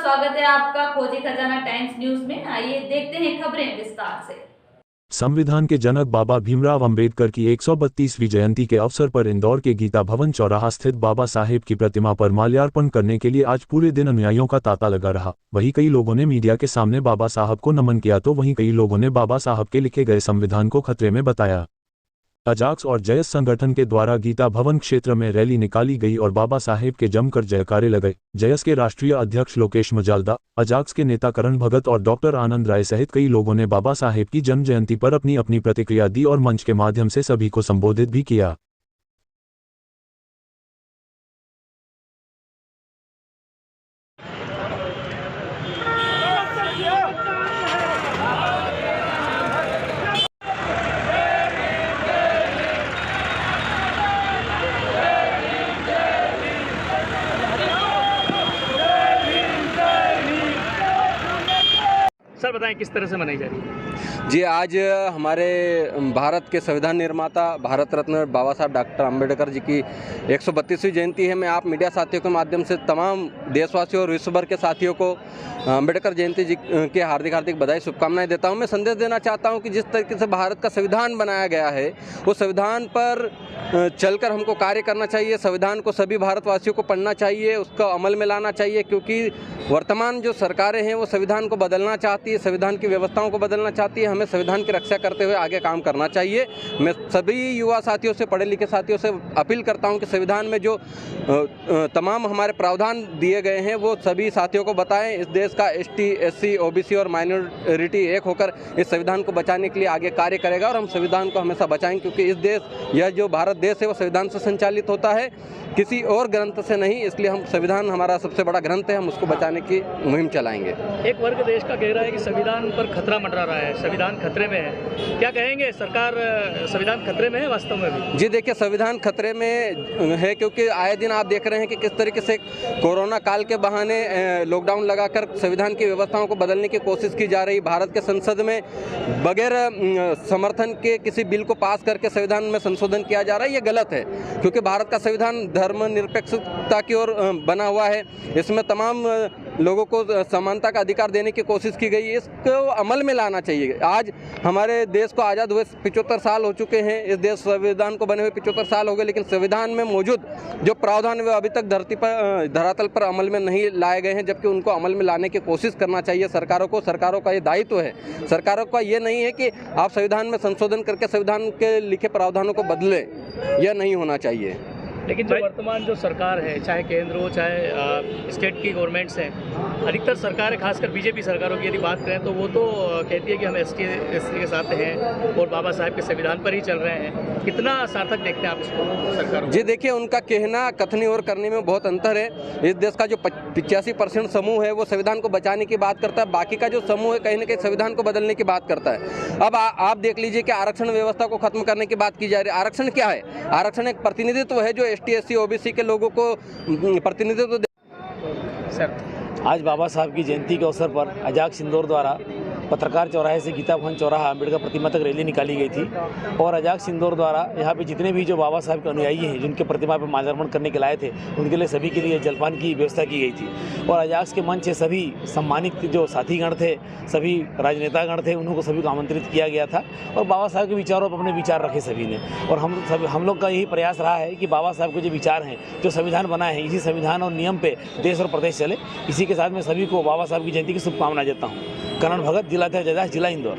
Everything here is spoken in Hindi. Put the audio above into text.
स्वागत है आपका खोजी खजाना टाइम्स न्यूज में। आइए देखते हैं खबरें विस्तार से। संविधान के जनक बाबा भीमराव अंबेडकर की 132वीं जयंती के अवसर पर इंदौर के गीता भवन चौराहा स्थित बाबा साहेब की प्रतिमा पर माल्यार्पण करने के लिए आज पूरे दिन अनुयायियों का तांता लगा रहा। वहीं कई लोगों ने मीडिया के सामने बाबा साहब को नमन किया तो वहीं कई लोगों ने बाबा साहब के लिखे गए संविधान को खतरे में बताया। अजाक्स और जयस संगठन के द्वारा गीता भवन क्षेत्र में रैली निकाली गई और बाबा साहेब के जमकर जयकारे लगे। जयस के राष्ट्रीय अध्यक्ष लोकेश मुजाल्दा, अजाक्स के नेता करण भगत और डॉक्टर आनंद राय सहित कई लोगों ने बाबा साहेब की जन्म जयंती पर अपनी अपनी प्रतिक्रिया दी और मंच के माध्यम से सभी को संबोधित भी किया। सर बताएं किस तरह से मनाई जा रही है? जी, आज हमारे भारत के संविधान निर्माता भारत रत्न बाबा साहब डॉक्टर अंबेडकर जी की 132वीं जयंती है। मैं आप मीडिया साथियों के माध्यम से तमाम देशवासियों और विश्व भर के साथियों को अंबेडकर जयंती जी के हार्दिक बधाई शुभकामनाएं देता हूं। मैं संदेश देना चाहता हूं कि जिस तरीके से भारत का संविधान बनाया गया है उस संविधान पर चलकर हमको कार्य करना चाहिए। संविधान को सभी भारतवासियों को पढ़ना चाहिए, उसको अमल में लाना चाहिए, क्योंकि वर्तमान जो सरकारें हैं वो संविधान को बदलना चाहती है, संविधान की व्यवस्थाओं को बदलना चाहती है। हमें संविधान की रक्षा करते हुए आगे काम करना चाहिए। मैं सभी युवा साथियों से, पढ़े लिखे साथियों से अपील करता हूं कि संविधान में जो तमाम हमारे प्रावधान दिए गए हैं वो सभी साथियों को बताएं। इस देश का ST, SC, OBC और माइनॉरिटी एक होकर इस संविधान को बचाने के लिए आगे कार्य करेगा और हम संविधान को हमेशा बचाएंगे, क्योंकि इस देश, यह जो भारत देश है वो संविधान से संचालित होता है, किसी और ग्रंथ से नहीं। इसलिए हम संविधान हमारा सबसे बड़ा ग्रंथ है, हम उसको बचाने की मुहिम चलाएंगे। एक वर्ग देश का कह रहा है कि संविधान पर खतरा मंडरा रहा है, संविधान खतरे में है, क्या कहेंगे? सरकार संविधान खतरे में है वास्तव में भी? जी देखिए, संविधान खतरे में है क्योंकि आए दिन आप देख रहे हैं कि किस तरीके से कोरोना काल के बहाने लॉकडाउन लगाकर संविधान की व्यवस्थाओं को बदलने की कोशिश की जा रही। भारत के संसद में बगैर समर्थन के किसी बिल को पास करके संविधान में संशोधन किया जा रहा है, ये गलत है, क्योंकि भारत का संविधान धर्मनिरपेक्षता की ओर बना हुआ है। इसमें तमाम लोगों को समानता का अधिकार देने की कोशिश की गई है, इसको अमल में लाना चाहिए। आज हमारे देश को आज़ाद हुए 75 साल हो चुके हैं, इस देश संविधान को बने हुए 75 साल हो गए, लेकिन संविधान में मौजूद जो प्रावधान वे अभी तक धरातल पर अमल में नहीं लाए गए हैं, जबकि उनको अमल में लाने की कोशिश करना चाहिए सरकारों को। सरकारों का ये दायित्व है, सरकारों का ये नहीं है कि आप संविधान में संशोधन करके संविधान के लिखे प्रावधानों को बदलें, यह नहीं होना चाहिए। लेकिन जो वर्तमान जो सरकार है, चाहे केंद्र हो चाहे स्टेट की गवर्नमेंट्स हैं, अधिकतर सरकारें, खासकर बीजेपी सरकारों की यदि बात करें तो वो तो कहती है कि हम ST के साथ हैं और बाबा साहब के संविधान पर ही चल रहे हैं। कितना सार्थक देखते हैं आप इसको सरकार? जी देखिए, उनका कहना, कथनी और करने में बहुत अंतर है। इस देश का जो 85% समूह है वो संविधान को बचाने की बात करता है, बाकी का जो समूह है कहीं ना कहीं संविधान को बदलने की बात करता है। अब आप देख लीजिए कि आरक्षण व्यवस्था को खत्म करने की बात की जा रही है। आरक्षण क्या है? आरक्षण एक प्रतिनिधित्व है जो ST, SC, OBC के लोगों को प्रतिनिधित्व सर, आज बाबा साहब की जयंती के अवसर पर अजाक्स इंदौर द्वारा पत्रकार चौराहे से गीता भवन चौराहा अम्बेडकर प्रतिमा तक रैली निकाली गई थी और अजाक्स इंदौर द्वारा यहाँ पे जितने भी जो बाबा साहब के अनुयायी हैं जिनके प्रतिमा पर माल्यार्पण करने के लाए थे उनके लिए सभी के लिए जलपान की व्यवस्था की गई थी। और अजाक्स के मंच से सभी सम्मानित जो साथीगण थे, सभी राजनेतागण थे, उनको सभी को आमंत्रित किया गया था और बाबा साहब के विचारों पर अपने विचार रखे सभी ने। और हम लोग का यही प्रयास रहा है कि बाबा साहब के जो विचार हैं, जो संविधान बनाए हैं, इसी संविधान और नियम पे देश और प्रदेश चले। इसी के साथ मैं सभी को बाबा साहब की जयंती की शुभकामनाएं देता हूँ। करण भगत, जिला अध्यक्ष, जिला इंदौर।